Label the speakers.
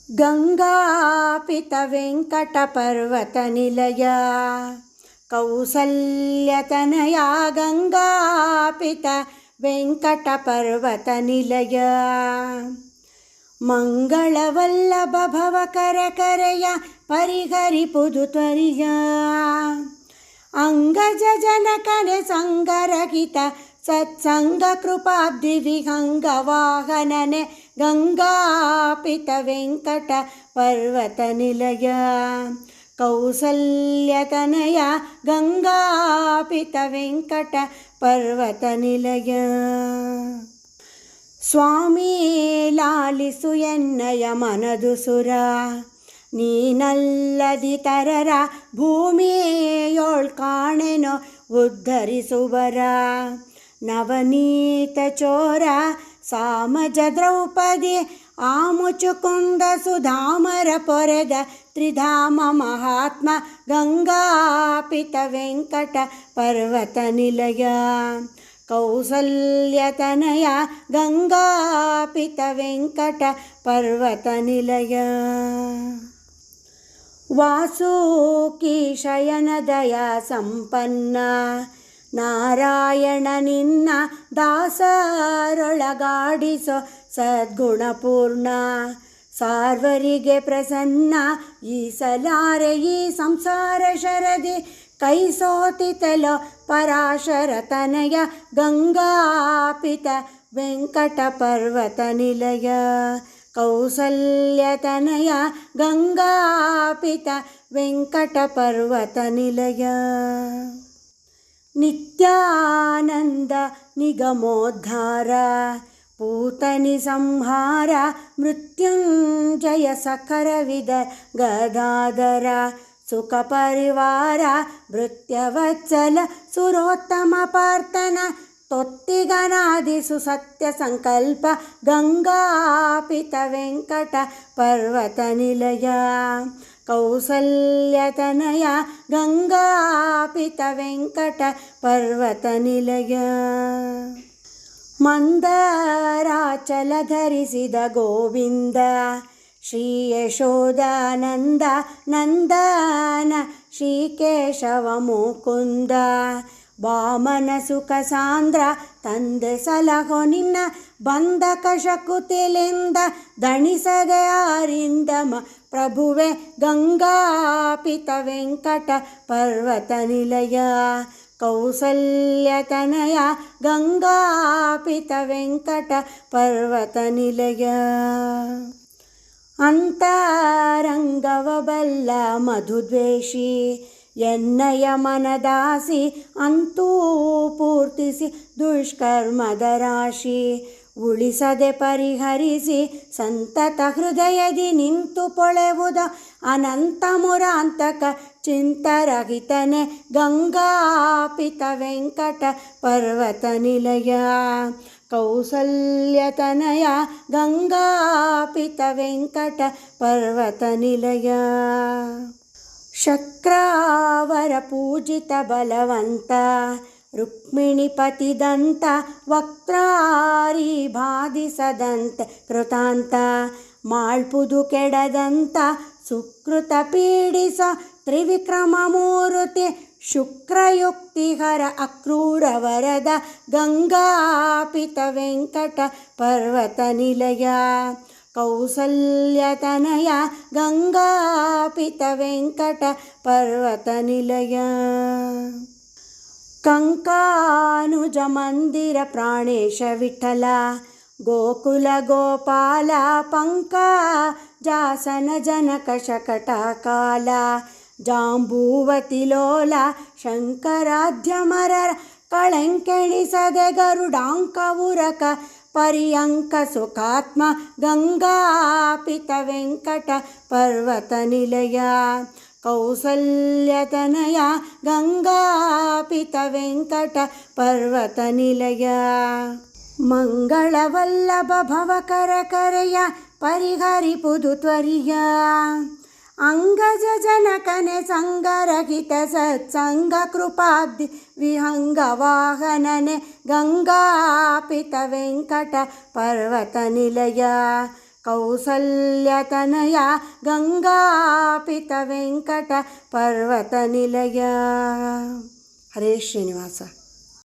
Speaker 1: ಗಂಗಾಪಿತ ವೆಂಕಟ ಪರ್ವತ ನಿಲಯ ಕೌಸಲ್ಯತನಯ ಗಂಗಾಪಿತ ವೆಂಕಟ ಪರ್ವತ ನಿಲಯ ಮಂಗಳವಲ್ಲಭ ಭವ ಕರೆಯ ಪರಿಹರಿಪುದು ತ್ವರಿಯ ಅಂಗಜ ಜನಕನೆ ಸಂಗರಹಿತ ಸತ್ಸಂಗ ಕೃಪಾಬ್ಧಿ ವಿಹಂಗ ವಾಹನನೆ ಗಂಗಾಪಿತ ವೆಂಕಟ ಪರ್ವತ ನಿಲಯ ಕೌಸಲ್ಯತನಯ ಗಂಗಾಪಿತ ವೆಂಕಟ ಪರ್ವತ ನಿಲಯ ಸ್ವಾಮಿ ಲಾಲಿಸು ಎನ್ನಯ ಮನದು ಸುರ ನೀನಲ್ಲದಿತರರ ಭೂಮಿಯೋಳ್ ಕಾಣೆನೋ ಉದ್ಧರಿಸುವರ ನವನೀತ ಚೋರ ಸಾಮಜ ದ್ರೌಪದಿ ಆಮುಚುಕುಂದ ಸುಧಾಮರ ಪೊರೆದ ತ್ರಿಧಾಮ ಮಹಾತ್ಮ ಗಂಗಾಪಿತ ವೆಂಕಟ ಪರ್ವತ ನಿಲಯ ಕೌಸಲ್ಯತನಯ ಗಂಗಾಪಿತ ವೆಂಕಟ ಪರ್ವತ ನಿಲಯ ವಾಸುಕೀಶಯನ ದಯಾ ಸಂಪನ್ನ ನಾರಾಯಣ ನಿನ್ನ ದಾಸರೊಳಗಾಡಿಸೋ ಸದ್ಗುಣಪೂರ್ಣ ಸಾರ್ವರಿಗೆ ಪ್ರಸನ್ನ ಈ ಸಲಾರೆ ಈ ಸಂಸಾರ ಶರದಿ ಕೈ ಸೋತಿತಲೋ ಪರಾಶರ ತನಯ ಗಂಗಾಪಿತ ವೆಂಕಟ ಪರ್ವತ ನಿಲಯ ಕೌಸಲ್ಯತನಯ ಗಂಗಾಪಿತ ವೆಂಕಟ ಪರ್ವತ ನಿಲಯ ನಿತ್ಯಾನಂದ ನಿಗಮೋದ್ಧಾರ ಪೂತನಿ ಸಂಹಾರ ಮೃತ್ಯುಂಜಯ ಸಖರವಿದ ಗದಾಧರ ಸುಖ ಪರಿವಾರ ಭೃತ್ಯವತ್ಸಲ ಸುರೋತ್ತಮ ಪಾರ್ಥನ ತೊತ್ತಿಗನಾದಿಸು ಸತ್ಯ ಸಂಕಲ್ಪ ಗಂಗಾಪಿತ ವೆಂಕಟ ಪರ್ವತ ನಿಲಯ ಕೌಸಲ್ಯತನಯ ಗಂಗಾಪಿತ ವೆಂಕಟ ಪರ್ವತ ನಿಲಯ ಮಂದರಾಚಲ ಧರಿಸಿದ ಗೋವಿಂದ ಶ್ರೀ ಯಶೋದಾನಂದ ನಂದನ ಶ್ರೀ ಕೇಶವ ಮುಕುಂದ ವಾಮನ ಸುಖ ಸಾಂದ್ರ ತಂದೆ ಸಲಹೋ ನಿನ್ನ ಬಂಧಕ ಶಕುತಿಲಿಂದ ದಣಿಸದೆ ಆರಿಂದಮ ಪ್ರಭುವೆ ಗಂಗಾಪಿತ ವೆಂಕಟ ಪರ್ವತ ನಿಲಯ ಕೌಸಲ್ಯತನಯ ಗಂಗಾಪಿತ ವೆಂಕಟ ಪರ್ವತ ನಿಲಯ ಅಂತರಂಗವ ಬಲ್ಲ ಮಧುದ್ವೇಷಿ ಎನ್ನಯ ಮನದಾಸಿ ಅಂತೂ ಪೂರ್ತಿಸಿ ದುಷ್ಕರ್ಮದ ರಾಶಿ ಉಳಿಸದೆ ಪರಿಹರಿಸಿ ಸಂತತ ಹೃದಯದಿ ನಿಂತು ಪೊಳೆವುದ ಅನಂತ ಮುರಾಂತಕ ಚಿಂತರಹಿತನೆ ಗಂಗಾಪಿತ ವೆಂಕಟ ಪರ್ವತ ನಿಲಯ ಕೌಸಲ್ಯತನಯ ಗಂಗಾಪಿತ ವೆಂಕಟ ಪರ್ವತ ನಿಲಯ ಶಕ್ರಾವರ ಪೂಜಿತ ಬಲವಂತ ರುಕ್ಮಿಣಿಪತಿದಂತ ವಕ್ರಾರಿ ಬಾಧಿಸದಂತ ಕೃತಾಂತ ಮಾಳ್ಪುದು ಕೆಡದಂತ ಸುಕೃತ ಪೀಡಿಸ ತ್ರಿವಿಕ್ರಮ ಮೂರುತಿ ಶುಕ್ರಯುಕ್ತಿಹರ ಅಕ್ರೂರ ವರದ ಗಂಗಾಪಿತ ವೆಂಕಟ ಪರ್ವತ ನಿಲಯ ಕೌಸಲ್ಯತನಯ ಗಂಗಾಪಿತ ವೆಂಕಟ ಪರ್ವತ ನಿಲಯ ಕಂಕಾನುಜ ಮಂದಿರ ಪ್ರಾಣೇಶ ವಿಠಲ ಗೋಕುಲ ಗೋಪಾಲ ಪಂಕ ಜಾಸನ ಜನಕ ಶಕಟ ಕಾಲ ಜಾಂಬೂವತಿ ಲೋಲ ಶಂಕರಾಧ್ಯಮರ ಕಳೆಂಕೆಣಿಸದೆ ಗರುಡಾಂಕ ಉರಕ ಪರ್ಯಂಕ ಸುಖಾತ್ಮ ಗಂಗಾಪಿತ ವೆಂಕಟ ಪರ್ವತ ನಿಲಯ ಕೌಸಲ್ಯತನಯ ಗಂಗಾಪಿತ ವೆಂಕಟ ಪರ್ವತ ನಿಲಯ ಮಂಗಳವಲ್ಲಭ ಭವ ಕರೆಯ ಪರಿಹರಿಪುದು ತ್ವರಿಯ ಅಂಗಜ ಜನಕನೆ ಸಂಗರಹಿತ ಸತ್ಸಂಗ ಕೃಪಾಬ್ಧಿ ವಿಹಂಗ ವಾಹನನೆ ಗಂಗಾಪಿತ ವೆಂಕಟ ಪರ್ವತ ನಿಲಯ ಕೌಸಲ್ಯತನಯ ಗಂಗಾಪಿತ ವೆಂಕಟ ಪರ್ವತ ನಿಲಯ. ಹರೇ ಶ್ರೀನಿವಾಸ.